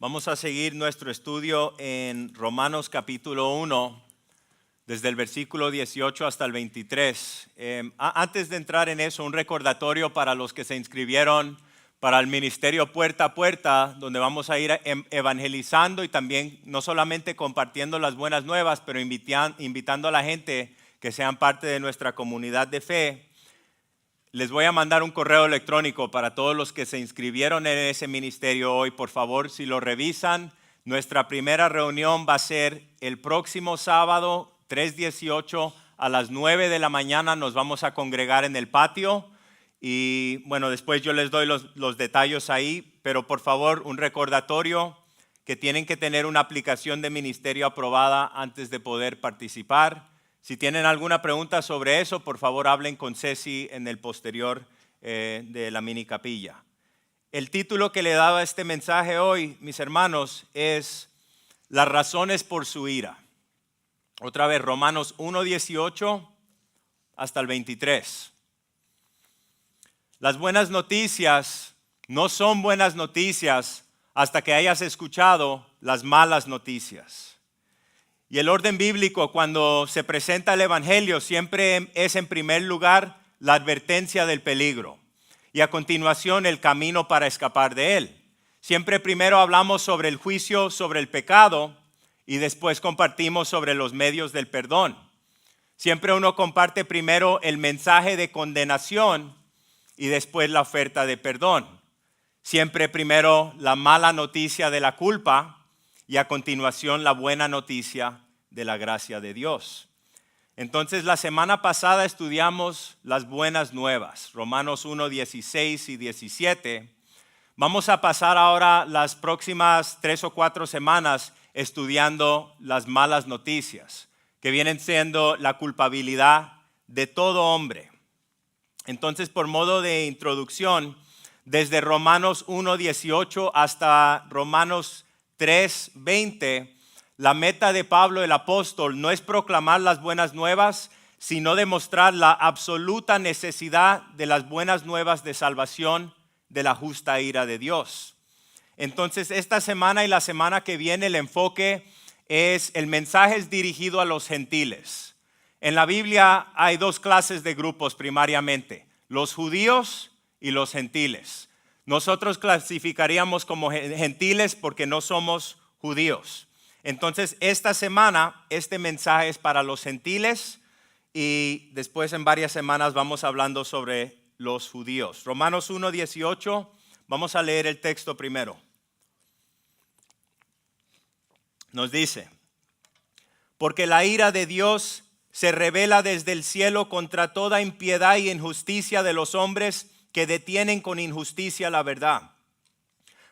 Vamos a seguir nuestro estudio en Romanos capítulo 1, desde el versículo 18 hasta el 23. Antes de entrar en eso, un recordatorio para los que se inscribieron para el ministerio Puerta a Puerta, donde vamos a ir evangelizando y también no solamente compartiendo las buenas nuevas, pero invitando a la gente que sean parte de nuestra comunidad de fe. Les voy a mandar un correo electrónico para todos los que se inscribieron en ese ministerio hoy. Por favor, si lo revisan, nuestra primera reunión va a ser el próximo sábado, 3/18, a las 9 de la mañana. Nos vamos a congregar en el patio y bueno, después yo les doy los detalles ahí, pero por favor, un recordatorio que tienen que tener una aplicación de ministerio aprobada antes de poder participar. Si tienen alguna pregunta sobre eso, por favor hablen con Ceci en el posterior de la mini capilla. El título que le daba este mensaje hoy, mis hermanos, es Las razones por su ira. Otra vez, Romanos 1:18 hasta el 23. Las buenas noticias no son buenas noticias hasta que hayas escuchado las malas noticias. Y el orden bíblico, cuando se presenta el evangelio, siempre es en primer lugar la advertencia del peligro y a continuación el camino para escapar de él. Siempre primero hablamos sobre el juicio, sobre el pecado y después compartimos sobre los medios del perdón. Siempre uno comparte primero el mensaje de condenación y después la oferta de perdón. Siempre primero la mala noticia de la culpa y a continuación la buena noticia de la gracia de Dios. Entonces la semana pasada estudiamos las buenas nuevas, Romanos 1:16 y 17. Vamos a pasar ahora las próximas 3 o 4 semanas estudiando las malas noticias, que vienen siendo la culpabilidad de todo hombre. Entonces, por modo de introducción, desde Romanos 1:18 hasta Romanos 3:20, la meta de Pablo el apóstol no es proclamar las buenas nuevas, sino demostrar la absoluta necesidad de las buenas nuevas de salvación de la justa ira de Dios. Entonces, esta semana y la semana que viene el enfoque es el mensaje es dirigido a los gentiles. En la Biblia hay 2 clases de grupos primariamente, los judíos y los gentiles. Nosotros clasificaríamos como gentiles porque no somos judíos. Entonces, esta semana, este mensaje es para los gentiles y después en varias semanas vamos hablando sobre los judíos. Romanos 1:18, vamos a leer el texto primero. Nos dice, porque la ira de Dios se revela desde el cielo contra toda impiedad y injusticia de los hombres que detienen con injusticia la verdad.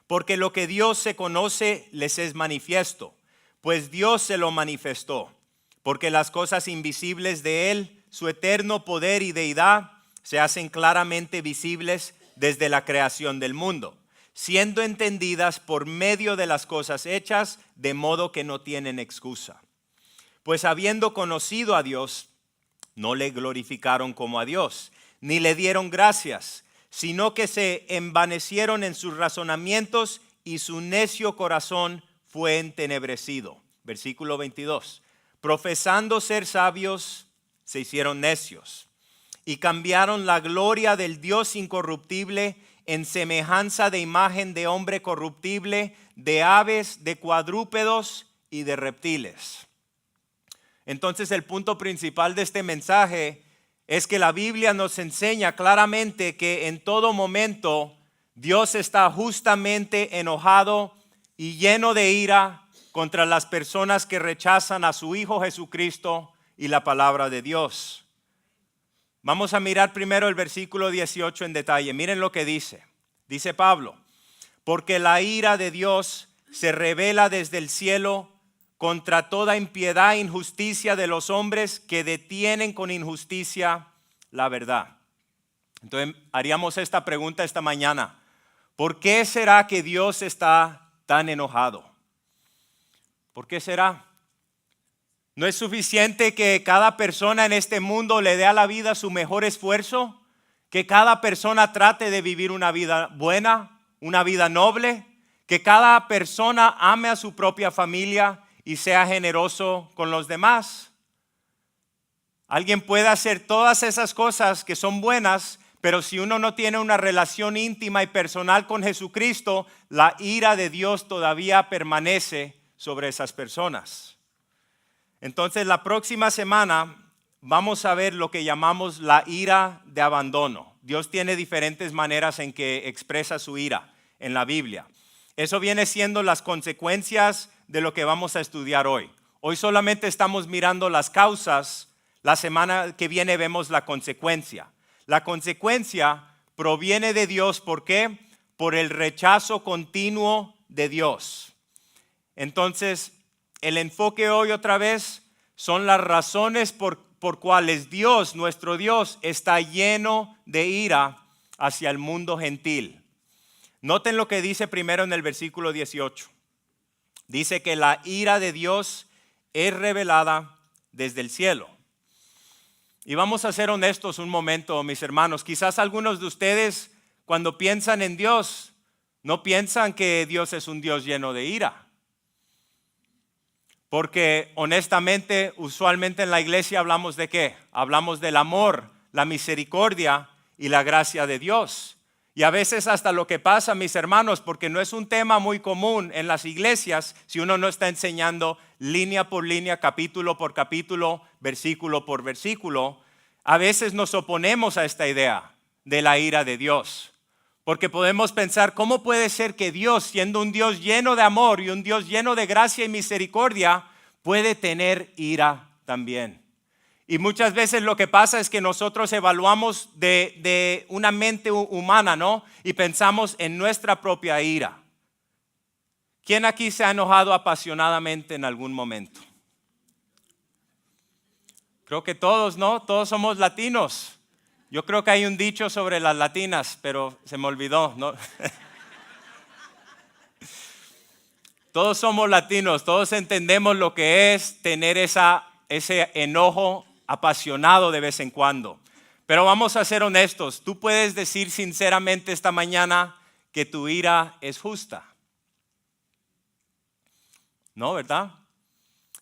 Porque lo que Dios se conoce les es manifiesto, pues Dios se lo manifestó. Porque las cosas invisibles de Él, su eterno poder y deidad, se hacen claramente visibles desde la creación del mundo, siendo entendidas por medio de las cosas hechas, de modo que no tienen excusa. Pues habiendo conocido a Dios, no le glorificaron como a Dios, ni le dieron gracias, sino que se envanecieron en sus razonamientos y su necio corazón fue entenebrecido. Versículo 22. Profesando ser sabios, se hicieron necios y cambiaron la gloria del Dios incorruptible en semejanza de imagen de hombre corruptible, de aves, de cuadrúpedos y de reptiles. Entonces el punto principal de este mensaje es que la Biblia nos enseña claramente que en todo momento Dios está justamente enojado y lleno de ira contra las personas que rechazan a su Hijo Jesucristo y la palabra de Dios. Vamos a mirar primero el versículo 18 en detalle. Miren lo que dice. Dice Pablo, porque la ira de Dios se revela desde el cielo contra toda impiedad e injusticia de los hombres que detienen con injusticia la verdad. Entonces haríamos esta pregunta esta mañana. ¿Por qué será que Dios está tan enojado? ¿Por qué será? ¿No es suficiente que cada persona en este mundo le dé a la vida su mejor esfuerzo? ¿Que cada persona trate de vivir una vida buena, una vida noble? Que cada persona ame a su propia familia y sea generoso con los demás. Alguien puede hacer todas esas cosas que son buenas, pero si uno no tiene una relación íntima y personal con Jesucristo, la ira de Dios todavía permanece sobre esas personas. Entonces, la próxima semana vamos a ver lo que llamamos la ira de abandono. Dios tiene diferentes maneras en que expresa su ira en la Biblia. Eso viene siendo las consecuencias de lo que vamos a estudiar hoy. Hoy solamente estamos mirando las causas. La semana que viene vemos la consecuencia. La consecuencia proviene de Dios. ¿Por qué? Por el rechazo continuo de Dios. Entonces, el enfoque hoy otra vez son las razones por cuales Dios, nuestro Dios, está lleno de ira hacia el mundo gentil. Noten lo que dice primero en el versículo 18. Dice que la ira de Dios es revelada desde el cielo. Y vamos a ser honestos un momento, mis hermanos. Quizás algunos de ustedes, cuando piensan en Dios, no piensan que Dios es un Dios lleno de ira. Porque honestamente, usualmente en la iglesia hablamos de ¿qué? Hablamos del amor, la misericordia y la gracia de Dios. Y a veces hasta lo que pasa, mis hermanos, porque no es un tema muy común en las iglesias, si uno no está enseñando línea por línea, capítulo por capítulo, versículo por versículo, a veces nos oponemos a esta idea de la ira de Dios. Porque podemos pensar, ¿cómo puede ser que Dios, siendo un Dios lleno de amor y un Dios lleno de gracia y misericordia, puede tener ira también? Y muchas veces lo que pasa es que nosotros evaluamos de una mente humana, ¿no? Y pensamos en nuestra propia ira. ¿Quién aquí se ha enojado apasionadamente en algún momento? Creo que todos, ¿no? Todos somos latinos. Yo creo que hay un dicho sobre las latinas, pero se me olvidó, ¿no? Todos somos latinos, todos entendemos lo que es tener ese enojo apasionado de vez en cuando. Pero vamos a ser honestos, tú puedes decir sinceramente esta mañana que tu ira es justa. ¿No, verdad?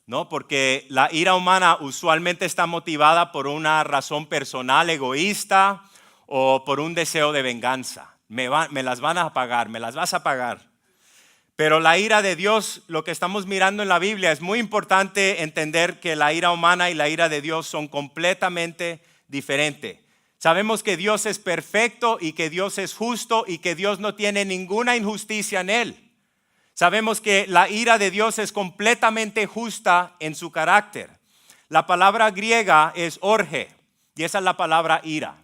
No, porque la ira humana usualmente está motivada por una razón personal, egoísta, o por un deseo de venganza. Me las van a pagar, me las vas a pagar. Pero la ira de Dios, lo que estamos mirando en la Biblia, es muy importante entender que la ira humana y la ira de Dios son completamente diferentes. Sabemos que Dios es perfecto y que Dios es justo y que Dios no tiene ninguna injusticia en él. Sabemos que la ira de Dios es completamente justa en su carácter. La palabra griega es orge y esa es la palabra ira.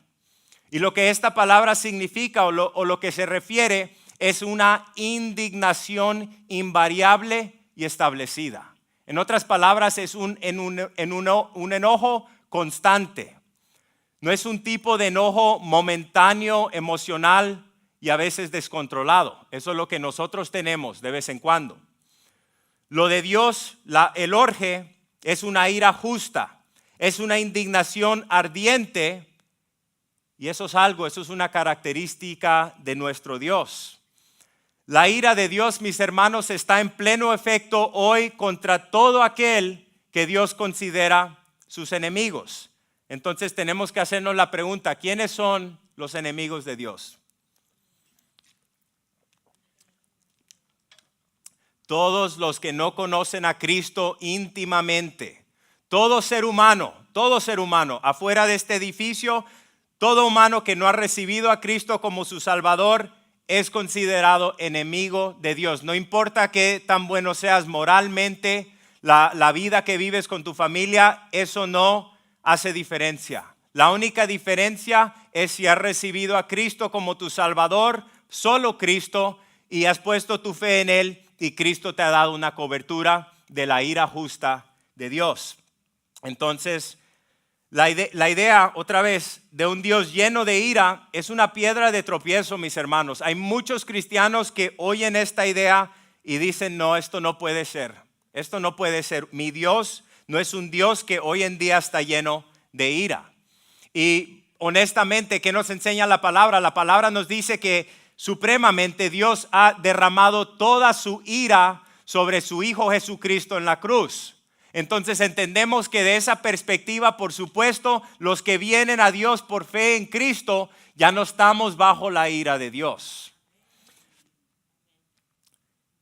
Y lo que esta palabra significa o lo que se refiere es una indignación invariable y establecida. En otras palabras, es un enojo constante. No es un tipo de enojo momentáneo, emocional y a veces descontrolado. Eso es lo que nosotros tenemos de vez en cuando. Lo de Dios, el orge, es una ira justa, es una indignación ardiente y eso es una característica de nuestro Dios. La ira de Dios, mis hermanos, está en pleno efecto hoy contra todo aquel que Dios considera sus enemigos. Entonces tenemos que hacernos la pregunta, ¿quiénes son los enemigos de Dios? Todos los que no conocen a Cristo íntimamente. Todo ser humano, afuera de este edificio, todo humano que no ha recibido a Cristo como su Salvador, es considerado enemigo de Dios. No importa qué tan bueno seas moralmente, la vida que vives con tu familia, eso no hace diferencia. La única diferencia es si has recibido a Cristo como tu Salvador, solo Cristo, y has puesto tu fe en Él, y Cristo te ha dado una cobertura de la ira justa de Dios. Entonces, la idea, otra vez, de un Dios lleno de ira es una piedra de tropiezo, mis hermanos. Hay muchos cristianos que oyen esta idea y dicen, no, esto no puede ser. Esto no puede ser. Mi Dios no es un Dios que hoy en día está lleno de ira. Y honestamente, ¿qué nos enseña la palabra? La palabra nos dice que supremamente, Dios ha derramado toda su ira sobre su Hijo Jesucristo en la cruz. Entonces entendemos que de esa perspectiva, por supuesto, los que vienen a Dios por fe en Cristo, ya no estamos bajo la ira de Dios.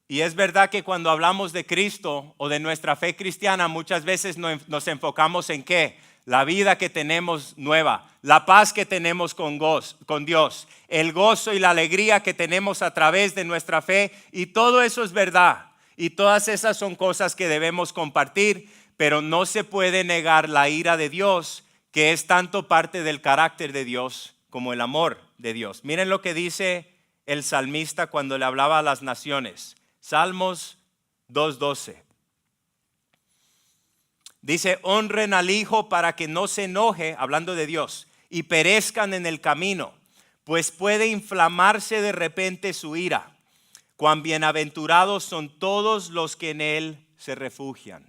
Y es verdad que cuando hablamos de Cristo o de nuestra fe cristiana, muchas veces nos enfocamos en ¿qué? La vida que tenemos nueva, la paz que tenemos con Dios, el gozo y la alegría que tenemos a través de nuestra fe, y todo eso es verdad. Y todas esas son cosas que debemos compartir, pero no se puede negar la ira de Dios, que es tanto parte del carácter de Dios como el amor de Dios. Miren lo que dice el salmista cuando le hablaba a las naciones. Salmos 2:12. Dice, honren al Hijo para que no se enoje, hablando de Dios, y perezcan en el camino, pues puede inflamarse de repente su ira. Cuán bienaventurados son todos los que en Él se refugian.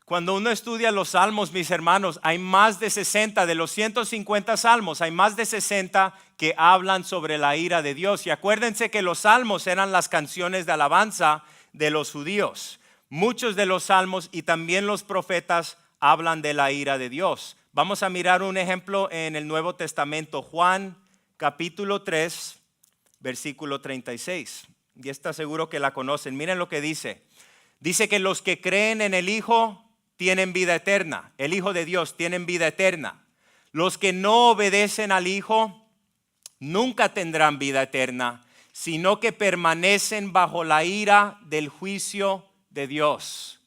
Cuando uno estudia los salmos, mis hermanos, hay más de 60, de los 150 salmos, hay más de 60 que hablan sobre la ira de Dios. Y acuérdense que los salmos eran las canciones de alabanza de los judíos. Muchos de los salmos y también los profetas hablan de la ira de Dios. Vamos a mirar un ejemplo en el Nuevo Testamento, Juan capítulo 3, versículo 36. Y está seguro que la conocen. Miren lo que dice. Dice que los que creen en el Hijo tienen vida eterna. El Hijo de Dios tienen vida eterna. Los que no obedecen al Hijo nunca tendrán vida eterna, sino que permanecen bajo la ira del juicio de Dios.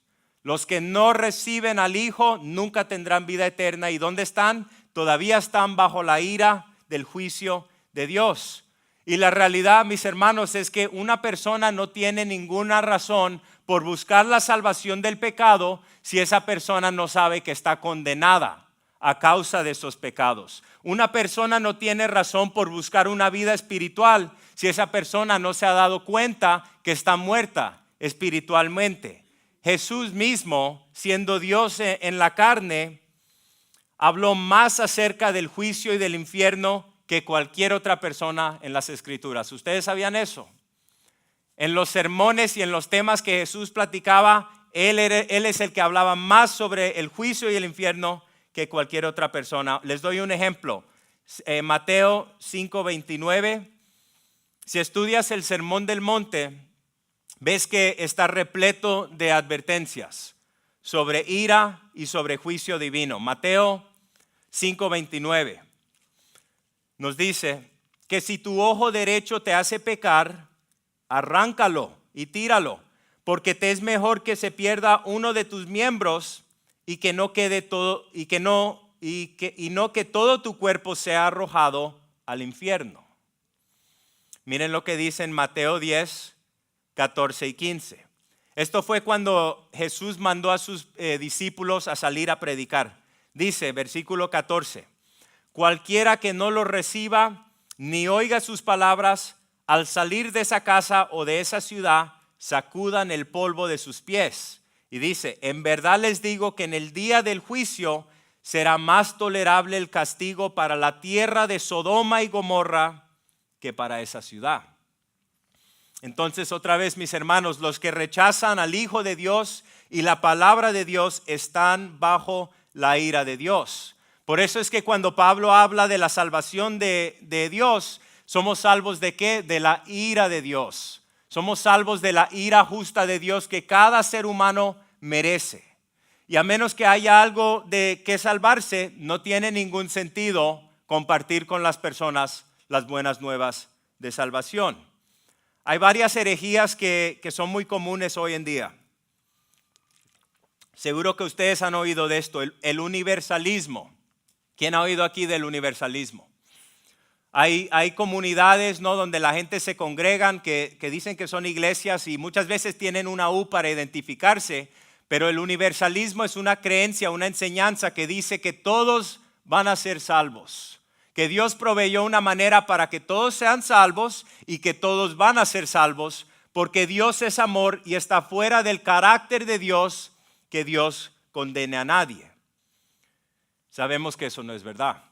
Los que no reciben al Hijo nunca tendrán vida eterna. ¿Y dónde están? Todavía están bajo la ira del juicio de Dios. Y la realidad, mis hermanos, es que una persona no tiene ninguna razón por buscar la salvación del pecado si esa persona no sabe que está condenada a causa de esos pecados. Una persona no tiene razón por buscar una vida espiritual si esa persona no se ha dado cuenta que está muerta espiritualmente. Jesús mismo, siendo Dios en la carne, habló más acerca del juicio y del infierno que cualquier otra persona en las Escrituras. ¿Ustedes sabían eso? En los sermones y en los temas que Jesús platicaba, Él es el que hablaba más sobre el juicio y el infierno que cualquier otra persona. Les doy un ejemplo. Mateo 5:29. Si estudias el Sermón del Monte, ves que está repleto de advertencias sobre ira y sobre juicio divino. Mateo 5:29 nos dice que si tu ojo derecho te hace pecar, arráncalo y tíralo, porque te es mejor que se pierda uno de tus miembros y que no quede todo y no que todo tu cuerpo sea arrojado al infierno. Miren lo que dice en Mateo 10, 14 y 15. Esto fue cuando Jesús mandó a sus discípulos a salir a predicar. Dice, versículo 14, cualquiera que no lo reciba ni oiga sus palabras, al salir de esa casa o de esa ciudad, sacudan el polvo de sus pies. Y dice, en verdad les digo que en el día del juicio será más tolerable el castigo para la tierra de Sodoma y Gomorra que para esa ciudad. Entonces, otra vez, mis hermanos, los que rechazan al Hijo de Dios y la palabra de Dios están bajo la ira de Dios. Por eso es que cuando Pablo habla de la salvación de Dios, somos salvos ¿de qué? De la ira de Dios. Somos salvos de la ira justa de Dios que cada ser humano merece. Y a menos que haya algo de que salvarse, no tiene ningún sentido compartir con las personas las buenas nuevas de salvación. Hay varias herejías que son muy comunes hoy en día. Seguro que ustedes han oído de esto, el universalismo. ¿Quién ha oído aquí del universalismo? Hay comunidades, ¿no?, donde la gente se congregan que dicen que son iglesias y muchas veces tienen una U para identificarse, pero el universalismo es una creencia, una enseñanza que dice que todos van a ser salvos, que Dios proveyó una manera para que todos sean salvos y que todos van a ser salvos, porque Dios es amor y está fuera del carácter de Dios que Dios condene a nadie. Sabemos que eso no es verdad.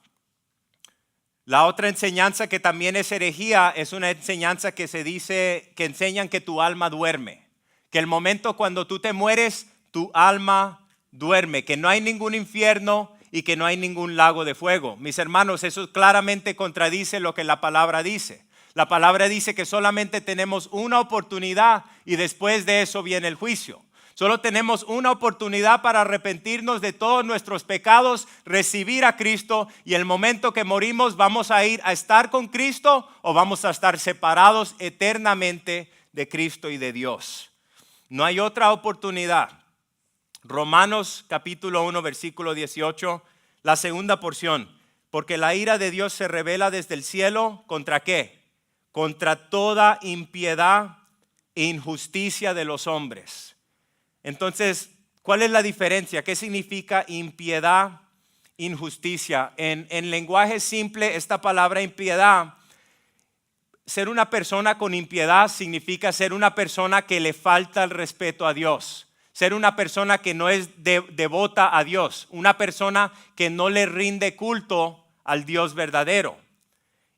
La otra enseñanza que también es herejía es una enseñanza que se dice, que enseñan que tu alma duerme. Que el momento cuando tú te mueres, tu alma duerme. Que no hay ningún infierno y que no hay ningún lago de fuego. Mis hermanos, eso claramente contradice lo que la palabra dice. La palabra dice que solamente tenemos una oportunidad y después de eso viene el juicio. Solo tenemos una oportunidad para arrepentirnos de todos nuestros pecados, recibir a Cristo, y el momento que morimos vamos a ir a estar con Cristo o vamos a estar separados eternamente de Cristo y de Dios. No hay otra oportunidad. Romanos capítulo 1 versículo 18, la segunda porción. Porque la ira de Dios se revela desde el cielo, ¿contra qué? Contra toda impiedad e injusticia de los hombres. Entonces, ¿cuál es la diferencia? ¿Qué significa impiedad, injusticia? En lenguaje simple, esta palabra impiedad, ser una persona con impiedad significa ser una persona que le falta el respeto a Dios. Ser una persona que no es devota a Dios. Una persona que no le rinde culto al Dios verdadero.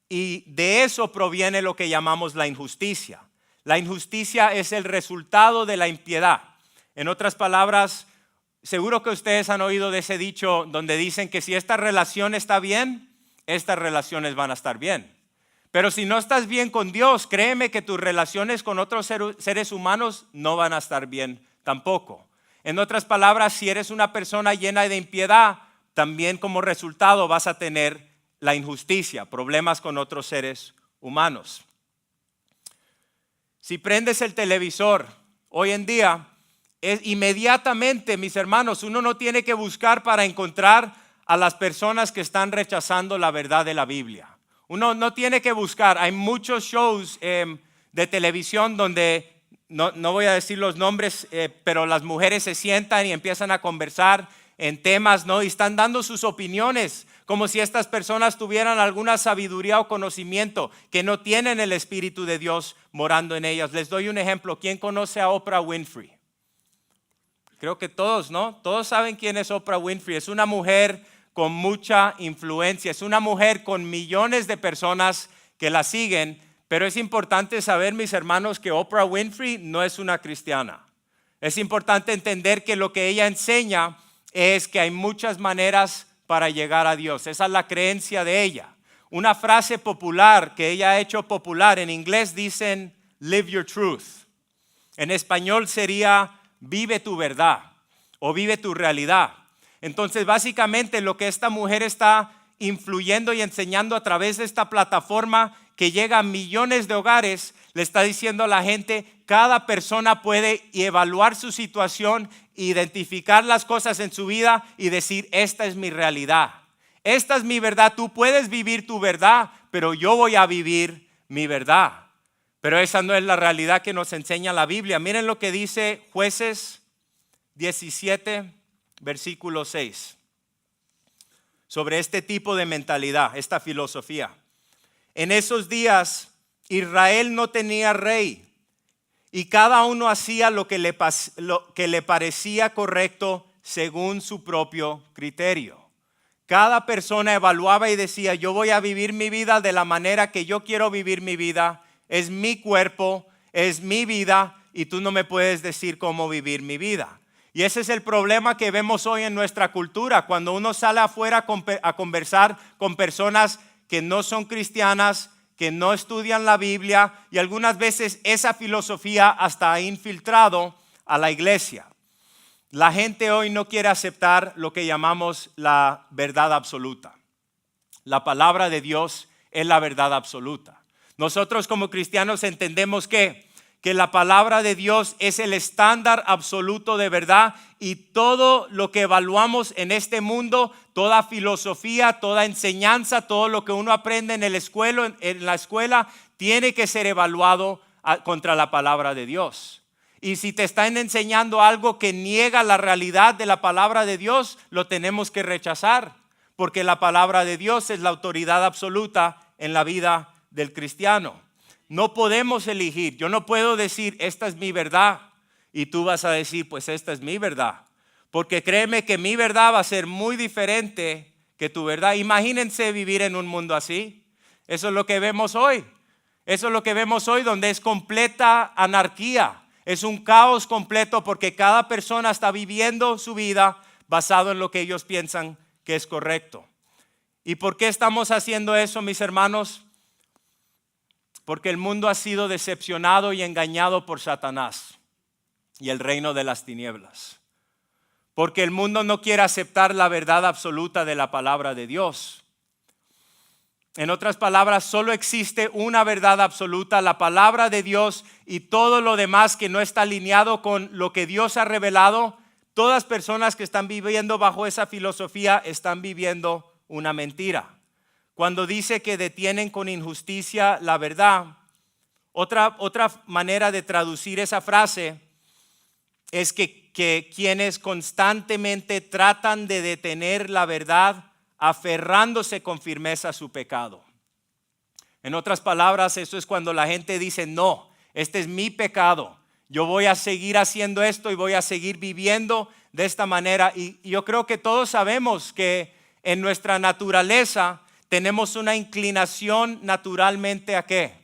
Y de eso proviene lo que llamamos la injusticia. La injusticia es el resultado de la impiedad. En otras palabras, seguro que ustedes han oído de ese dicho donde dicen que si esta relación está bien, estas relaciones van a estar bien. Pero si no estás bien con Dios, créeme que tus relaciones con otros seres humanos no van a estar bien tampoco. En otras palabras, si eres una persona llena de impiedad, también como resultado vas a tener la injusticia, problemas con otros seres humanos. Si prendes el televisor hoy en día, inmediatamente, mis hermanos, uno no tiene que buscar para encontrar a las personas que están rechazando la verdad de la Biblia. Uno no tiene que buscar. Hay muchos shows de televisión donde, no voy a decir los nombres, pero las mujeres se sientan y empiezan a conversar en temas, ¿no? Y están dando sus opiniones como si estas personas tuvieran alguna sabiduría o conocimiento, que no tienen el Espíritu de Dios morando en ellas. Les doy un ejemplo. ¿Quién conoce a Oprah Winfrey? Creo que todos, ¿no? Todos saben quién es Oprah Winfrey. Es una mujer con mucha influencia. Es una mujer con millones de personas que la siguen. Pero es importante saber, mis hermanos, que Oprah Winfrey no es una cristiana. Es importante entender que lo que ella enseña es que hay muchas maneras para llegar a Dios. Esa es la creencia de ella. Una frase popular que ella ha hecho popular, en inglés dicen, live your truth. En español sería, vive tu verdad o vive tu realidad. Entonces, básicamente lo que esta mujer está influyendo y enseñando a través de esta plataforma que llega a millones de hogares, le está diciendo a la gente, cada persona puede evaluar su situación, identificar las cosas en su vida y decir, esta es mi realidad. Esta es mi verdad. Tú puedes vivir tu verdad, pero yo voy a vivir mi verdad. Pero esa no es la realidad que nos enseña la Biblia. Miren lo que dice Jueces 17, versículo 6. Sobre este tipo de mentalidad, esta filosofía. En esos días Israel no tenía rey y cada uno hacía lo que le parecía correcto según su propio criterio. Cada persona evaluaba y decía, yo voy a vivir mi vida de la manera que yo quiero vivir mi vida. Es mi cuerpo, es mi vida y tú no me puedes decir cómo vivir mi vida. Y ese es el problema que vemos hoy en nuestra cultura. Cuando uno sale afuera a conversar con personas que no son cristianas, que no estudian la Biblia, y algunas veces esa filosofía hasta ha infiltrado a la iglesia. La gente hoy no quiere aceptar lo que llamamos la verdad absoluta. La palabra de Dios es la verdad absoluta. Nosotros como cristianos entendemos que la palabra de Dios es el estándar absoluto de verdad, y todo lo que evaluamos en este mundo, toda filosofía, toda enseñanza, todo lo que uno aprende en la escuela tiene que ser evaluado contra la palabra de Dios. Y si te están enseñando algo que niega la realidad de la palabra de Dios, lo tenemos que rechazar, porque la palabra de Dios es la autoridad absoluta en la vida del cristiano. No podemos elegir. Yo no puedo decir, esta es mi verdad, y tú vas a decir, pues esta es mi verdad. Porque créeme que mi verdad va a ser muy diferente que tu verdad. Imagínense vivir en un mundo así. Eso es lo que vemos hoy. Eso es lo que vemos hoy, donde es completa anarquía. Es un caos completo porque cada persona está viviendo su vida basado en lo que ellos piensan que es correcto. ¿Y por qué estamos haciendo eso, mis hermanos? Porque el mundo ha sido decepcionado y engañado por Satanás y el reino de las tinieblas. Porque el mundo no quiere aceptar la verdad absoluta de la palabra de Dios. En otras palabras, solo existe una verdad absoluta, la palabra de Dios, y todo lo demás que no está alineado con lo que Dios ha revelado. Todas personas que están viviendo bajo esa filosofía están viviendo una mentira. Cuando dice que detienen con injusticia la verdad, otra manera de traducir esa frase es que quienes constantemente tratan de detener la verdad, aferrándose con firmeza a su pecado. En otras palabras, eso es cuando la gente dice, no, este es mi pecado. Yo voy a seguir haciendo esto y voy a seguir viviendo de esta manera. Y yo creo que todos sabemos que en nuestra naturaleza tenemos una inclinación naturalmente ¿a qué?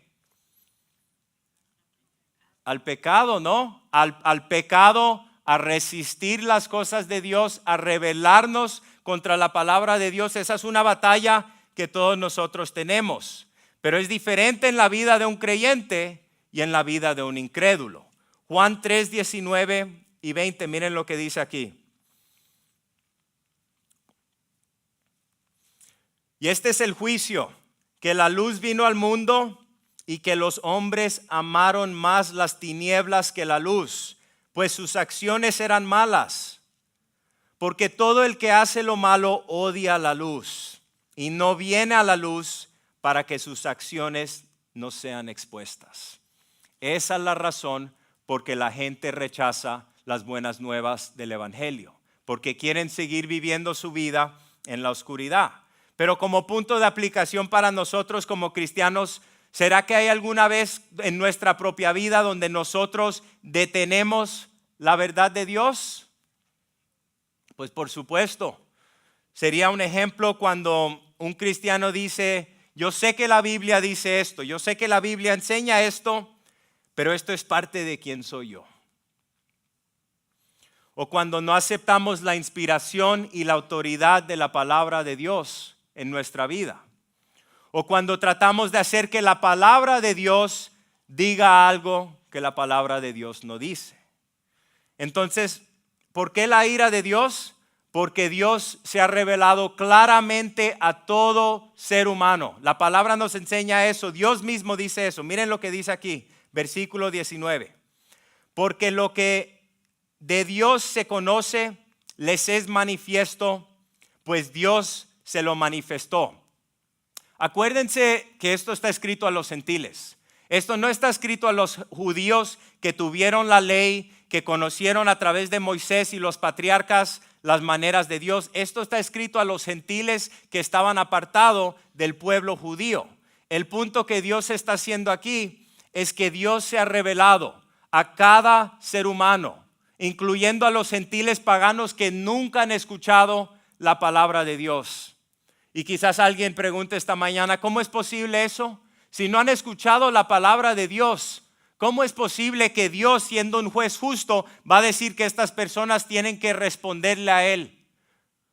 Al pecado, ¿no? Al pecado, a resistir las cosas de Dios, a rebelarnos contra la palabra de Dios. Esa es una batalla que todos nosotros tenemos. Pero es diferente en la vida de un creyente y en la vida de un incrédulo. Juan 3, 19 y 20, miren lo que dice aquí. Y este es el juicio, que la luz vino al mundo y que los hombres amaron más las tinieblas que la luz, pues sus acciones eran malas. Porque todo el que hace lo malo odia la luz y no viene a la luz para que sus acciones no sean expuestas. Esa es la razón por que la gente rechaza las buenas nuevas del evangelio, porque quieren seguir viviendo su vida en la oscuridad. Pero como punto de aplicación para nosotros como cristianos, ¿será que hay alguna vez en nuestra propia vida donde nosotros detenemos la verdad de Dios? Pues por supuesto. Sería un ejemplo cuando un cristiano dice, yo sé que la Biblia dice esto, yo sé que la Biblia enseña esto, pero esto es parte de quién soy yo. O cuando no aceptamos la inspiración y la autoridad de la palabra de Dios en nuestra vida. O cuando tratamos de hacer que la palabra de Dios diga algo que la palabra de Dios no dice. Entonces, ¿por qué la ira de Dios? Porque Dios se ha revelado claramente a todo ser humano. La palabra nos enseña eso. Dios mismo dice eso. Miren lo que dice aquí, versículo 19. Porque lo que de Dios se conoce les es manifiesto, pues Dios se lo manifestó. Acuérdense que esto está escrito a los gentiles. Esto no está escrito a los judíos que tuvieron la ley, que conocieron a través de Moisés y los patriarcas las maneras de Dios. Esto está escrito a los gentiles que estaban apartados del pueblo judío. El punto que Dios está haciendo aquí es que Dios se ha revelado a cada ser humano, incluyendo a los gentiles paganos que nunca han escuchado la palabra de Dios. Y quizás alguien pregunte esta mañana, ¿cómo es posible eso? Si no han escuchado la palabra de Dios, ¿cómo es posible que Dios, siendo un juez justo, va a decir que estas personas tienen que responderle a Él?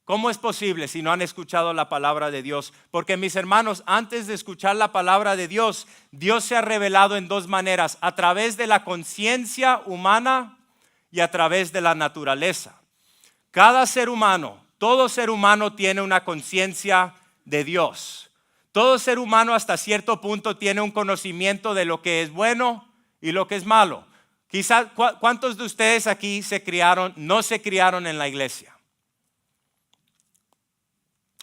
¿Cómo es posible si no han escuchado la palabra de Dios? Porque mis hermanos, antes de escuchar la palabra de Dios, Dios se ha revelado en dos maneras, a través de la conciencia humana y a través de la naturaleza. Cada ser humano, todo ser humano tiene una conciencia de Dios. Todo ser humano hasta cierto punto tiene un conocimiento de lo que es bueno y lo que es malo. Quizás, ¿cuántos de ustedes aquí no se criaron en la iglesia?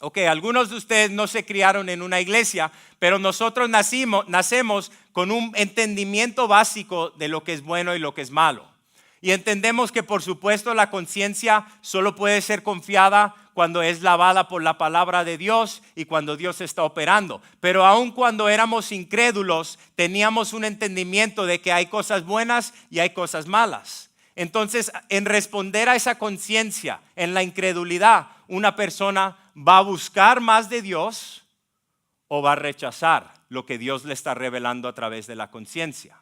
Ok, algunos de ustedes no se criaron en una iglesia, pero nosotros nacemos con un entendimiento básico de lo que es bueno y lo que es malo. Y entendemos que por supuesto la conciencia solo puede ser confiada cuando es lavada por la palabra de Dios y cuando Dios está operando. Pero aun cuando éramos incrédulos, teníamos un entendimiento de que hay cosas buenas y hay cosas malas. Entonces, en responder a esa conciencia, en la incredulidad, una persona va a buscar más de Dios o va a rechazar lo que Dios le está revelando a través de la conciencia.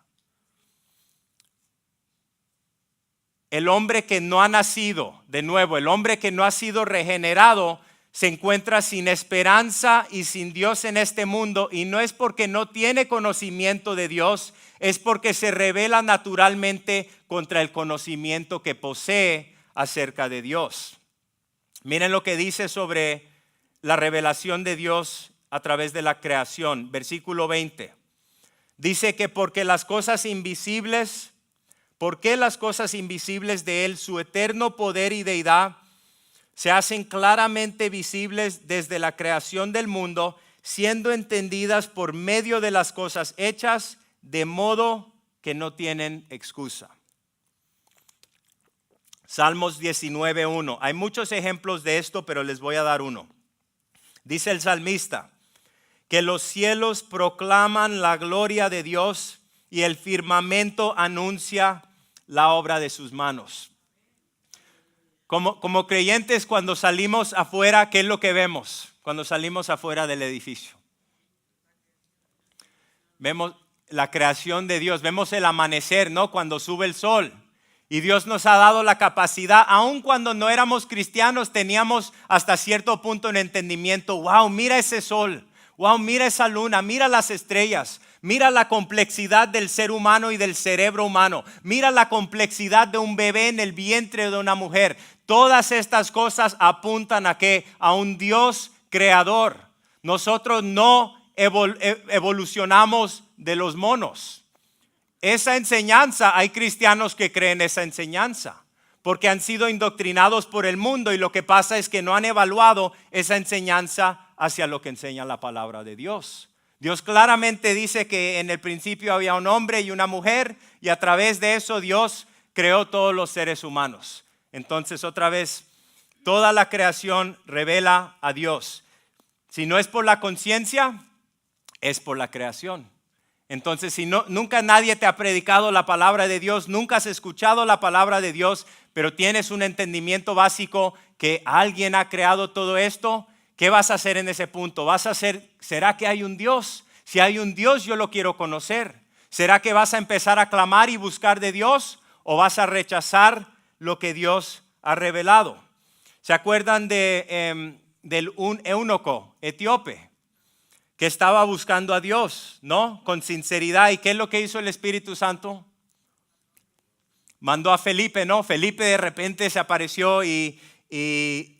El hombre que no ha nacido de nuevo, el hombre que no ha sido regenerado, se encuentra sin esperanza y sin Dios en este mundo, y no es porque no tiene conocimiento de Dios, es porque se revela naturalmente contra el conocimiento que posee acerca de Dios. Miren lo que dice sobre la revelación de Dios a través de la creación, versículo 20. Dice que ¿por qué las cosas invisibles de Él, su eterno poder y deidad, se hacen claramente visibles desde la creación del mundo, siendo entendidas por medio de las cosas hechas, de modo que no tienen excusa? Salmos 19:1. Hay muchos ejemplos de esto, pero les voy a dar uno. Dice el salmista que los cielos proclaman la gloria de Dios y el firmamento anuncia la obra de sus manos. Como creyentes, cuando salimos afuera, ¿qué es lo que vemos cuando salimos afuera del edificio? Vemos la creación de Dios, vemos el amanecer, ¿no? Cuando sube el sol. Y Dios nos ha dado la capacidad, aun cuando no éramos cristianos, teníamos hasta cierto punto un entendimiento. Wow, mira ese sol. Wow, mira esa luna, mira las estrellas. Mira la complejidad del ser humano y del cerebro humano. Mira la complejidad de un bebé en el vientre de una mujer. Todas estas cosas apuntan a ¿qué? A un Dios creador. Nosotros no evolucionamos de los monos. Esa enseñanza, hay cristianos que creen esa enseñanza porque han sido indoctrinados por el mundo, y lo que pasa es que no han evaluado esa enseñanza hacia lo que enseña la palabra de Dios. Dios claramente dice que en el principio había un hombre y una mujer, y a través de eso Dios creó todos los seres humanos. Entonces, otra vez, toda la creación revela a Dios. Si no es por la conciencia, es por la creación. Entonces, si nunca nadie te ha predicado la palabra de Dios, nunca has escuchado la palabra de Dios, pero tienes un entendimiento básico que alguien ha creado todo esto, ¿qué vas a hacer en ese punto? ¿Será que hay un Dios? Si hay un Dios, yo lo quiero conocer. ¿Será que vas a empezar a clamar y buscar de Dios, o vas a rechazar lo que Dios ha revelado? ¿Se acuerdan del un eunuco etíope que estaba buscando a Dios, ¿no? Con sinceridad? ¿Y qué es lo que hizo el Espíritu Santo? Mandó a Felipe, ¿no? Felipe de repente se apareció y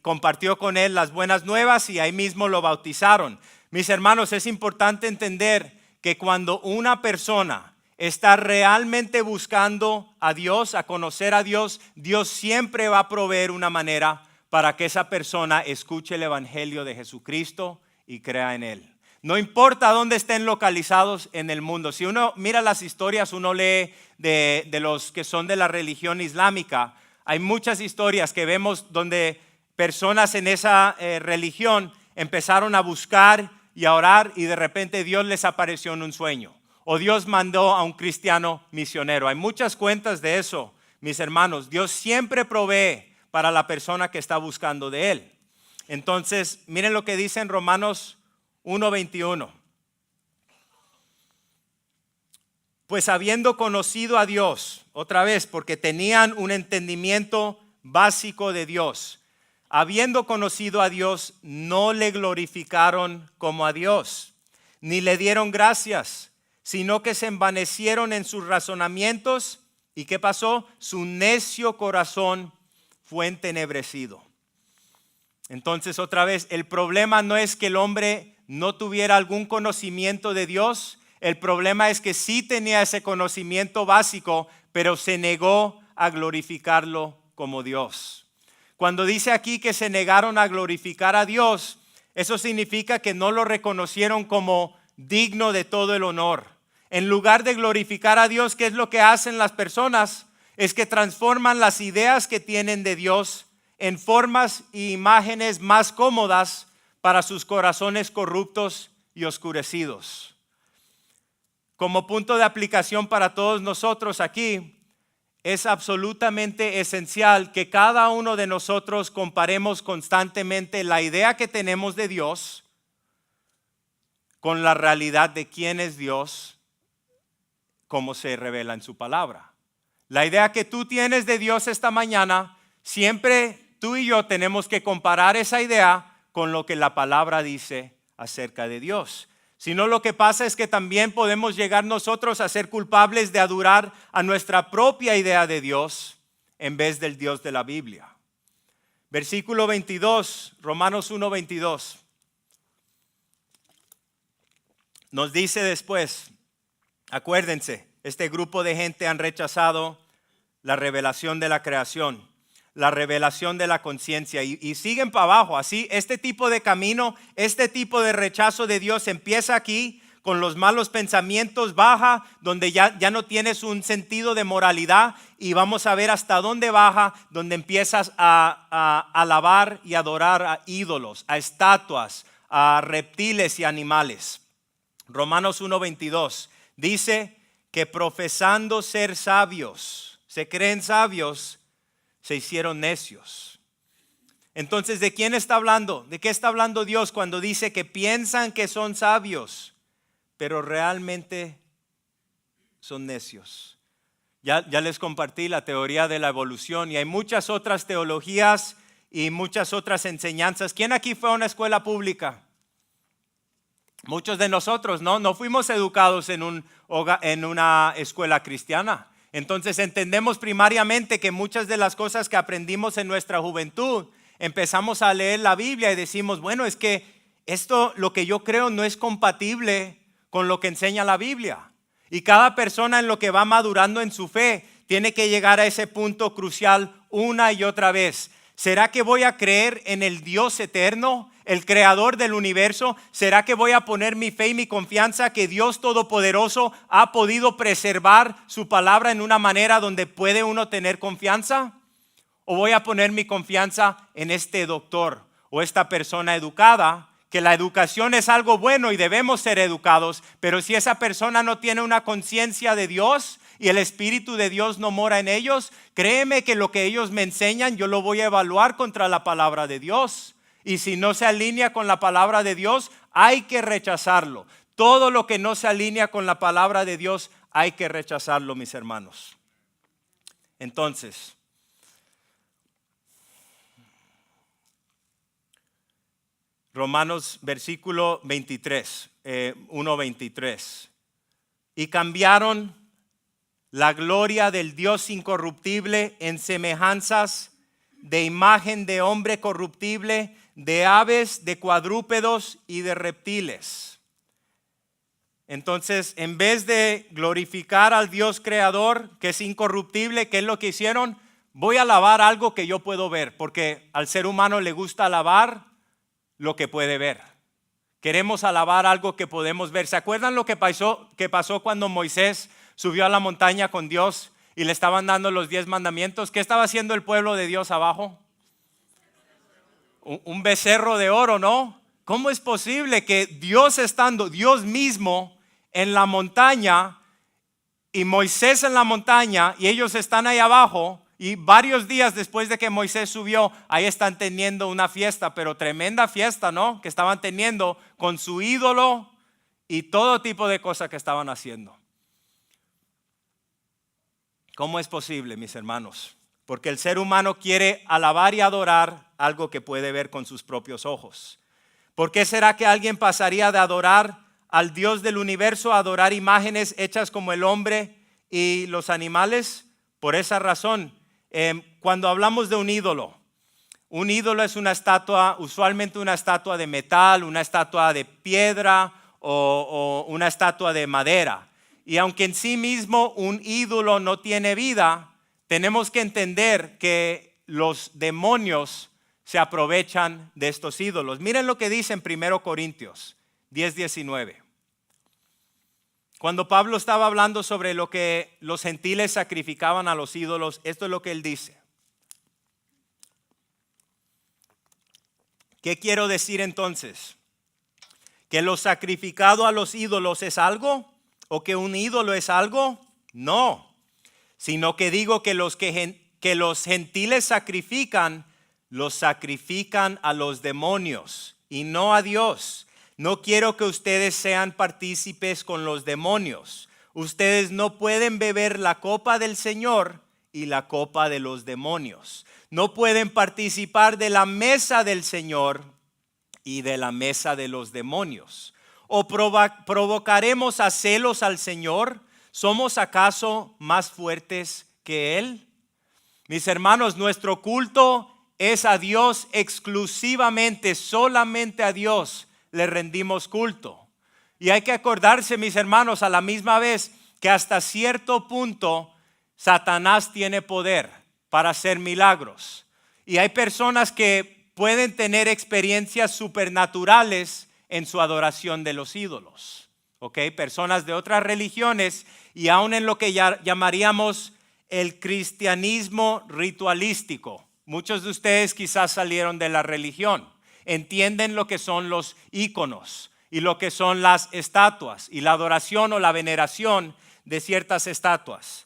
compartió con él las buenas nuevas, y ahí mismo lo bautizaron. Mis hermanos, es importante entender que cuando una persona está realmente buscando a Dios, a conocer a Dios, Dios siempre va a proveer una manera para que esa persona escuche el evangelio de Jesucristo y crea en él. No importa dónde estén localizados en el mundo. Si uno mira las historias, uno lee de los que son de la religión islámica, hay muchas historias que vemos donde personas en esa religión empezaron a buscar y a orar, y de repente Dios les apareció en un sueño, o Dios mandó a un cristiano misionero. Hay muchas cuentas de eso, mis hermanos. Dios siempre provee para la persona que está buscando de Él. Entonces, miren lo que dice en Romanos 1:21. Pues habiendo conocido a Dios, otra vez, porque tenían un entendimiento básico de Dios, habiendo conocido a Dios, no le glorificaron como a Dios, ni le dieron gracias, sino que se envanecieron en sus razonamientos. ¿Y qué pasó? Su necio corazón fue entenebrecido. Entonces, otra vez, el problema no es que el hombre no tuviera algún conocimiento de Dios. El problema es que sí tenía ese conocimiento básico, pero se negó a glorificarlo como Dios. Cuando dice aquí que se negaron a glorificar a Dios, eso significa que no lo reconocieron como digno de todo el honor. En lugar de glorificar a Dios, ¿qué es lo que hacen las personas? Es que transforman las ideas que tienen de Dios en formas e imágenes más cómodas para sus corazones corruptos y oscurecidos. Como punto de aplicación para todos nosotros aquí, es absolutamente esencial que cada uno de nosotros comparemos constantemente la idea que tenemos de Dios con la realidad de quién es Dios, como se revela en su palabra. La idea que tú tienes de Dios esta mañana, siempre tú y yo tenemos que comparar esa idea con lo que la palabra dice acerca de Dios. Si no, lo que pasa es que también podemos llegar nosotros a ser culpables de adorar a nuestra propia idea de Dios en vez del Dios de la Biblia. Versículo 22, Romanos 1:22. Nos dice después, acuérdense, este grupo de gente han rechazado la revelación de la creación, la revelación de la conciencia y siguen para abajo. Así, este tipo de camino, este tipo de rechazo de Dios empieza aquí con los malos pensamientos, baja donde ya no tienes un sentido de moralidad, y vamos a ver hasta dónde baja, donde empiezas a alabar y adorar a ídolos, a estatuas, a reptiles y animales. Romanos 1:22 dice que profesando ser sabios, se creen sabios, se hicieron necios. Entonces, ¿de quién está hablando? ¿De qué está hablando Dios cuando dice que piensan que son sabios, pero realmente son necios? Ya les compartí la teoría de la evolución y hay muchas otras teologías y muchas otras enseñanzas. ¿Quién aquí fue a una escuela pública? Muchos de nosotros no fuimos educados en una escuela cristiana. Entonces entendemos primariamente que muchas de las cosas que aprendimos en nuestra juventud, empezamos a leer la Biblia y decimos, bueno, es que esto, lo que yo creo, no es compatible con lo que enseña la Biblia. Y cada persona en lo que va madurando en su fe tiene que llegar a ese punto crucial una y otra vez. ¿Será que voy a creer en el Dios eterno, el creador del universo? ¿Será que voy a poner mi fe y mi confianza que Dios Todopoderoso ha podido preservar su palabra en una manera donde puede uno tener confianza? ¿O voy a poner mi confianza en este doctor o esta persona educada? Que la educación es algo bueno y debemos ser educados, pero si esa persona no tiene una conciencia de Dios y el Espíritu de Dios no mora en ellos, créeme que lo que ellos me enseñan yo lo voy a evaluar contra la palabra de Dios. Y si no se alinea con la palabra de Dios, hay que rechazarlo. Todo lo que no se alinea con la palabra de Dios, hay que rechazarlo, mis hermanos. Entonces, Romanos versículo 23, 1:23. Y cambiaron la gloria del Dios incorruptible en semejanzas de imagen de hombre corruptible, de aves, de cuadrúpedos y de reptiles. Entonces, en vez de glorificar al Dios creador, que es incorruptible, ¿qué es lo que hicieron? Voy a alabar algo que yo puedo ver, porque al ser humano le gusta alabar lo que puede ver. Queremos alabar algo que podemos ver. ¿Se acuerdan lo que pasó cuando Moisés subió a la montaña con Dios y le estaban dando los 10 mandamientos? ¿Qué estaba haciendo el pueblo de Dios abajo? Un becerro de oro, ¿no? ¿Cómo es posible que Dios estando, Dios mismo en la montaña y Moisés en la montaña y ellos están ahí abajo? Y varios días después de que Moisés subió, ahí están teniendo una fiesta, pero tremenda fiesta, ¿no? Que estaban teniendo con su ídolo y todo tipo de cosas que estaban haciendo. ¿Cómo es posible, mis hermanos? Porque el ser humano quiere alabar y adorar algo que puede ver con sus propios ojos. ¿Por qué será que alguien pasaría de adorar al Dios del universo a adorar imágenes hechas como el hombre y los animales? Por esa razón. Cuando hablamos de un ídolo es una estatua, usualmente una estatua de metal, una estatua de piedra o una estatua de madera. Y aunque en sí mismo un ídolo no tiene vida, tenemos que entender que los demonios se aprovechan de estos ídolos. Miren lo que dice en 1 Corintios 10:19. Cuando Pablo estaba hablando sobre lo que los gentiles sacrificaban a los ídolos, esto es lo que él dice. ¿Qué quiero decir entonces? ¿Que lo sacrificado a los ídolos es algo? ¿O que un ídolo es algo? No. sino que digo que que los gentiles sacrifican, los sacrifican a los demonios y no a Dios. No quiero que ustedes sean partícipes con los demonios. Ustedes no pueden beber la copa del Señor y la copa de los demonios. No pueden participar de la mesa del Señor y de la mesa de los demonios. ¿O provocaremos a celos al Señor? ¿Somos acaso más fuertes que Él? Mis hermanos, nuestro culto es a Dios exclusivamente, solamente a Dios le rendimos culto. Y hay que acordarse, mis hermanos, a la misma vez que hasta cierto punto Satanás tiene poder para hacer milagros. Y hay personas que pueden tener experiencias supernaturales en su adoración de los ídolos. Personas de otras religiones y aún en lo que llamaríamos el cristianismo ritualístico. Muchos de ustedes quizás salieron de la religión. Entienden lo que son los íconos y lo que son las estatuas y la adoración o la veneración de ciertas estatuas.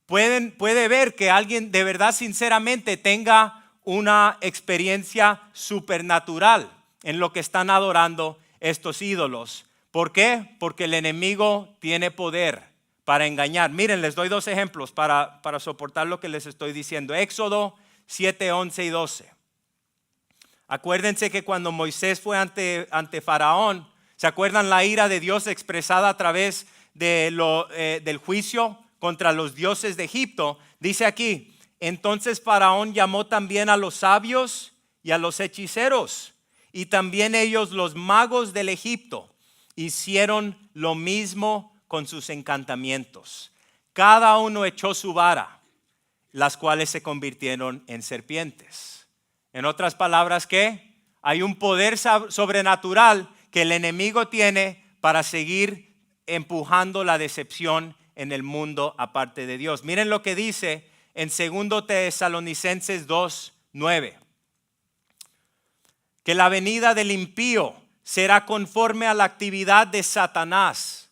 Puede ver que alguien de verdad sinceramente tenga una experiencia supernatural en lo que están adorando estos ídolos. ¿Por qué? Porque el enemigo tiene poder para engañar. Miren, les doy dos ejemplos para soportar lo que les estoy diciendo. Éxodo 7, 11 y 12. Acuérdense que cuando Moisés fue ante Faraón, ¿se acuerdan la ira de Dios expresada a través del juicio contra los dioses de Egipto? Dice aquí, entonces Faraón llamó también a los sabios y a los hechiceros, y también ellos los magos del Egipto hicieron lo mismo con sus encantamientos. Cada uno echó su vara, las cuales se convirtieron en serpientes. En otras palabras, ¿qué? Hay un poder sobrenatural que el enemigo tiene para seguir empujando la decepción en el mundo aparte de Dios. Miren lo que dice en 2 Tesalonicenses 2, 9. Que la venida del impío será conforme a la actividad de Satanás,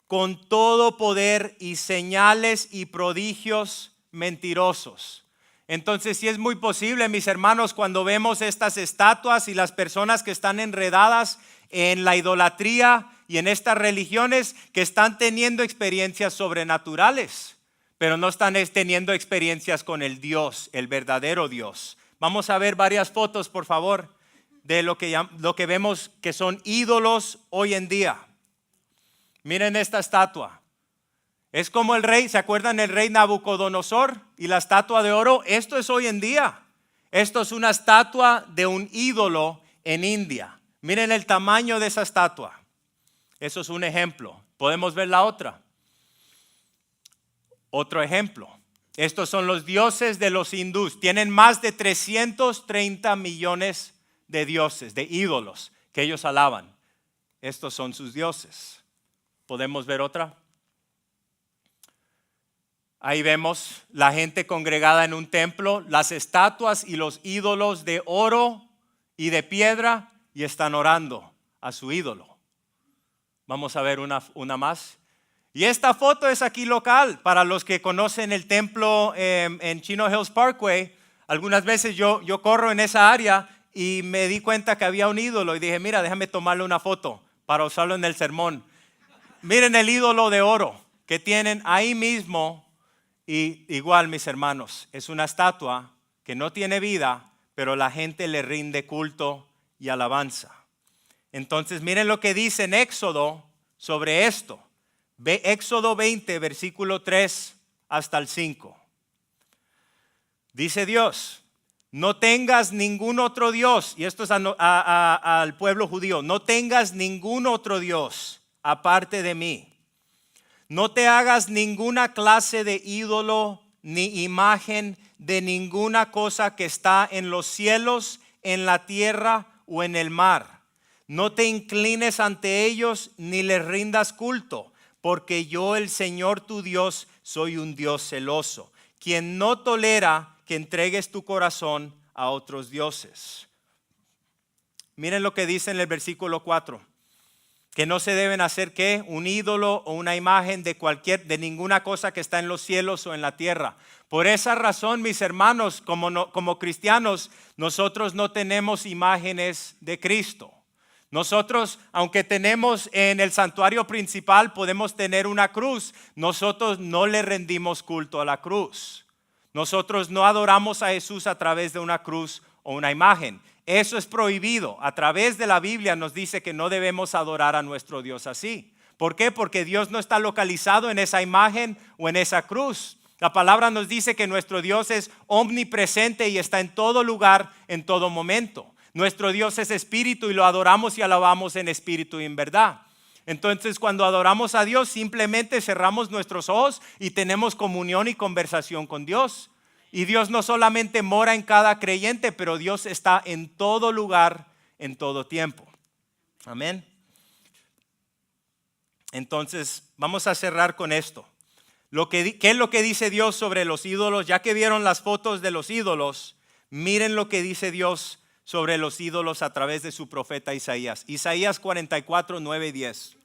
con todo poder y señales y prodigios mentirosos. Entonces sí es muy posible, mis hermanos, cuando vemos estas estatuas y las personas que están enredadas en la idolatría y en estas religiones, que están teniendo experiencias sobrenaturales, pero no están teniendo experiencias con el Dios, el verdadero Dios. Vamos a ver varias fotos, por favor, de lo que vemos que son ídolos hoy en día. Miren esta estatua. Es como el rey, ¿se acuerdan el rey Nabucodonosor y la estatua de oro? Esto es hoy en día. Esto es una estatua de un ídolo en India. Miren el tamaño de esa estatua. Eso es un ejemplo. Podemos ver la otra. Otro ejemplo. Estos son los dioses de los hindús. Tienen más de 330 millones de dioses, de ídolos que ellos alaban. Estos son sus dioses. ¿Podemos ver otra? Ahí vemos la gente congregada en un templo, las estatuas y los ídolos de oro y de piedra, y están orando a su ídolo. Vamos a ver una más. Y esta foto es aquí local. Para los que conocen el templo en Chino Hills Parkway, algunas veces yo corro en esa área y me di cuenta que había un ídolo y dije, mira, déjame tomarle una foto para usarlo en el sermón. Miren el ídolo de oro que tienen ahí mismo. Y igual, mis hermanos, es una estatua que no tiene vida, pero la gente le rinde culto y alabanza. Entonces, miren lo que dice en Éxodo sobre esto. Éxodo 20, versículo 3 hasta el 5. Dice Dios, no tengas ningún otro Dios, y esto es al pueblo judío, no tengas ningún otro Dios aparte de mí. No te hagas ninguna clase de ídolo ni imagen de ninguna cosa que está en los cielos, en la tierra o en el mar. No te inclines ante ellos ni les rindas culto, porque yo, el Señor tu Dios, soy un Dios celoso, quien no tolera que entregues tu corazón a otros dioses. Miren lo que dice en el versículo 4. que no se deben hacer ¿qué? Un ídolo o una imagen de ninguna cosa que está en los cielos o en la tierra. Por esa razón, mis hermanos, como cristianos, nosotros no tenemos imágenes de Cristo. Nosotros, aunque tenemos en el santuario principal, podemos tener una cruz. Nosotros no le rendimos culto a la cruz. Nosotros no adoramos a Jesús a través de una cruz o una imagen. Eso es prohibido. A través de la Biblia nos dice que no debemos adorar a nuestro Dios así. ¿Por qué? Porque Dios no está localizado en esa imagen o en esa cruz. La palabra nos dice que nuestro Dios es omnipresente y está en todo lugar, en todo momento. Nuestro Dios es espíritu y lo adoramos y alabamos en espíritu y en verdad. Entonces, cuando adoramos a Dios, simplemente cerramos nuestros ojos y tenemos comunión y conversación con Dios. Y Dios no solamente mora en cada creyente, pero Dios está en todo lugar, en todo tiempo. Amén. Entonces, vamos a cerrar con esto. ¿Qué es lo que dice Dios sobre los ídolos? Ya que vieron las fotos de los ídolos, miren lo que dice Dios sobre los ídolos a través de su profeta Isaías. Isaías 44, 9 y 10.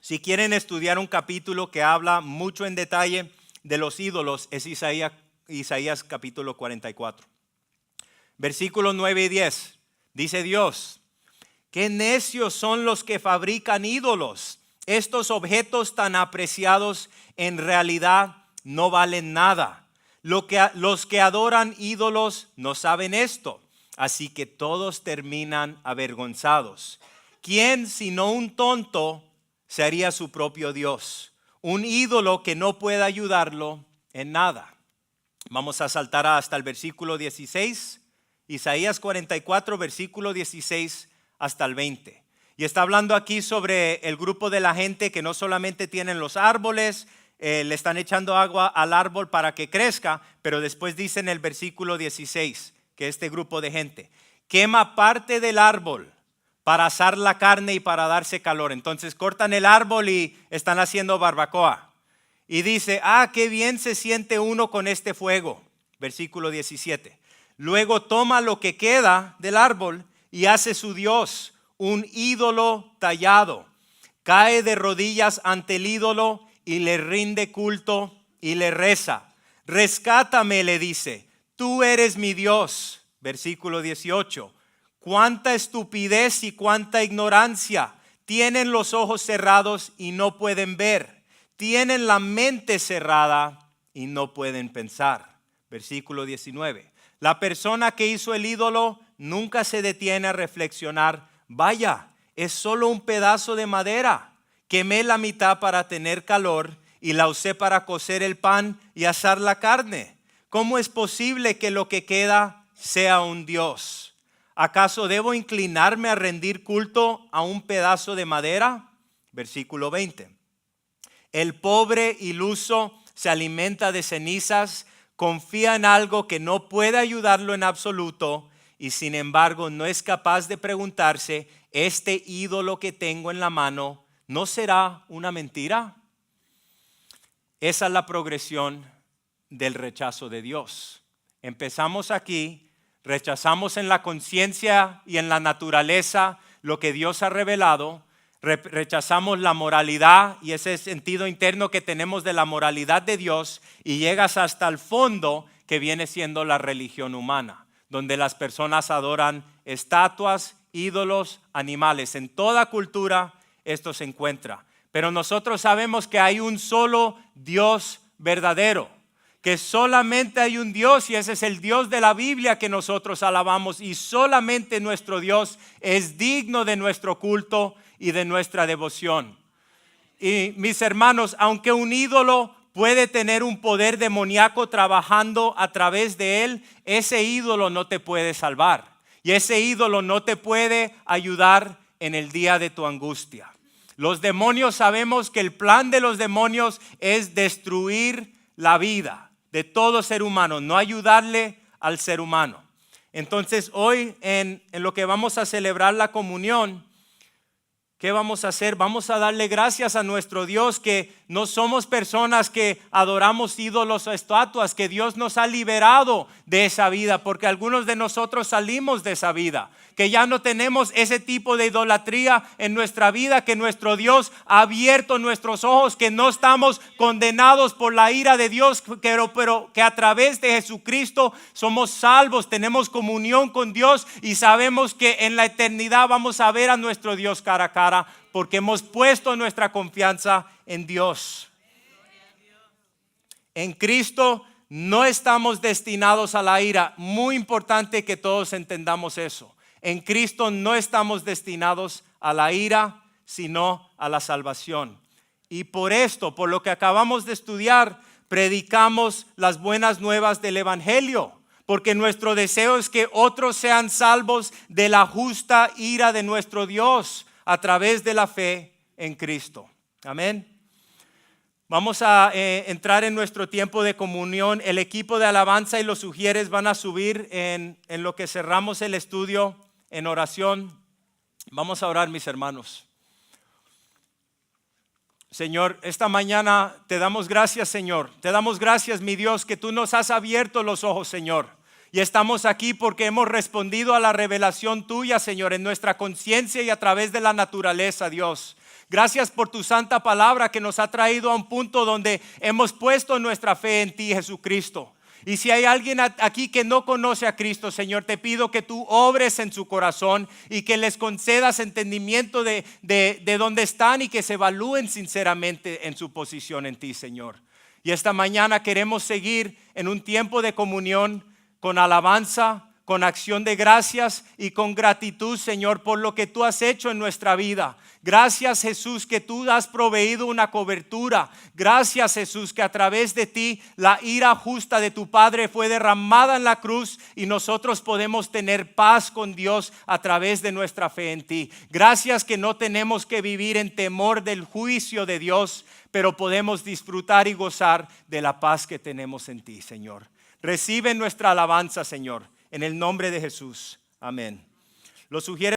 Si quieren estudiar un capítulo que habla mucho en detalle de los ídolos, es Isaías capítulo 44. Versículos 9 y 10. Dice Dios: qué necios son los que fabrican ídolos. Estos objetos tan apreciados en realidad no valen nada. Los que adoran ídolos no saben esto, así que todos terminan avergonzados. ¿Quién sino un tonto se haría su propio Dios? Un ídolo que no pueda ayudarlo en nada. Vamos a saltar hasta el versículo 16, Isaías 44, versículo 16 hasta el 20. Y está hablando aquí sobre el grupo de la gente que no solamente tienen los árboles, le están echando agua al árbol para que crezca, pero después dice en el versículo 16 que este grupo de gente quema parte del árbol para asar la carne y para darse calor. Entonces cortan el árbol y están haciendo barbacoa. Y dice, qué bien se siente uno con este fuego. Versículo 17. Luego toma lo que queda del árbol y hace su Dios un ídolo tallado. Cae de rodillas ante el ídolo y le rinde culto y le reza. Rescátame, le dice, tú eres mi Dios. Versículo 18. Cuánta estupidez y cuánta ignorancia. Tienen los ojos cerrados y no pueden ver. Tienen la mente cerrada y no pueden pensar. Versículo 19. La persona que hizo el ídolo nunca se detiene a reflexionar. Vaya, es solo un pedazo de madera. Quemé la mitad para tener calor y la usé para cocer el pan y asar la carne. ¿Cómo es posible que lo que queda sea un Dios? ¿Acaso debo inclinarme a rendir culto a un pedazo de madera? Versículo 20. El pobre iluso se alimenta de cenizas, confía en algo que no puede ayudarlo en absoluto y sin embargo no es capaz de preguntarse, ¿este ídolo que tengo en la mano no será una mentira? Esa es la progresión del rechazo de Dios. Empezamos aquí, rechazamos en la conciencia y en la naturaleza lo que Dios ha revelado, rechazamos la moralidad y ese sentido interno que tenemos de la moralidad de Dios y llegas hasta el fondo que viene siendo la religión humana, donde las personas adoran estatuas, ídolos, animales. En toda cultura esto se encuentra. Pero nosotros sabemos que hay un solo Dios verdadero, que solamente hay un Dios y ese es el Dios de la Biblia que nosotros alabamos y solamente nuestro Dios es digno de nuestro culto y de nuestra devoción. Y mis hermanos, aunque un ídolo puede tener un poder demoníaco trabajando a través de él, ese ídolo no te puede salvar y ese ídolo no te puede ayudar en el día de tu angustia. Los demonios, sabemos que el plan de los demonios es destruir la vida de todo ser humano, no ayudarle al ser humano. Entonces hoy en lo que vamos a celebrar la comunión, ¿qué vamos a hacer? Vamos a darle gracias a nuestro Dios que no somos personas que adoramos ídolos o estatuas, que Dios nos ha liberado de esa vida, porque algunos de nosotros salimos de esa vida, que ya no tenemos ese tipo de idolatría en nuestra vida, que nuestro Dios ha abierto nuestros ojos, que no estamos condenados por la ira de Dios, pero que a través de Jesucristo somos salvos, tenemos comunión con Dios y sabemos que en la eternidad vamos a ver a nuestro Dios cara a cara, porque hemos puesto nuestra confianza en Dios. En Cristo no estamos destinados a la ira. Muy importante que todos entendamos eso. En Cristo no estamos destinados a la ira, sino a la salvación. Y por esto, por lo que acabamos de estudiar, predicamos las buenas nuevas del Evangelio. Porque nuestro deseo es que otros sean salvos de la justa ira de nuestro Dios a través de la fe en Cristo. Amén. Vamos a entrar en nuestro tiempo de comunión. El equipo de alabanza y los sugieres van a subir en lo que cerramos el estudio en oración. Vamos a orar, mis hermanos. Señor, esta mañana te damos gracias, Señor. Te damos gracias, mi Dios, que tú nos has abierto los ojos, Señor. Y estamos aquí porque hemos respondido a la revelación tuya, Señor, en nuestra conciencia y a través de la naturaleza, Dios. Gracias por tu santa palabra que nos ha traído a un punto donde hemos puesto nuestra fe en ti, Jesucristo. Y si hay alguien aquí que no conoce a Cristo, Señor, te pido que tú obres en su corazón y que les concedas entendimiento de dónde están y que se evalúen sinceramente en su posición en ti, Señor. Y esta mañana queremos seguir en un tiempo de comunión con alabanza, con acción de gracias y con gratitud, Señor, por lo que tú has hecho en nuestra vida. Gracias, Jesús, que tú has proveído una cobertura. Gracias, Jesús, que a través de ti la ira justa de tu Padre fue derramada en la cruz y nosotros podemos tener paz con Dios a través de nuestra fe en ti. Gracias que no tenemos que vivir en temor del juicio de Dios, pero podemos disfrutar y gozar de la paz que tenemos en ti, Señor. Recibe nuestra alabanza, Señor, en el nombre de Jesús. Amén. Lo sugiere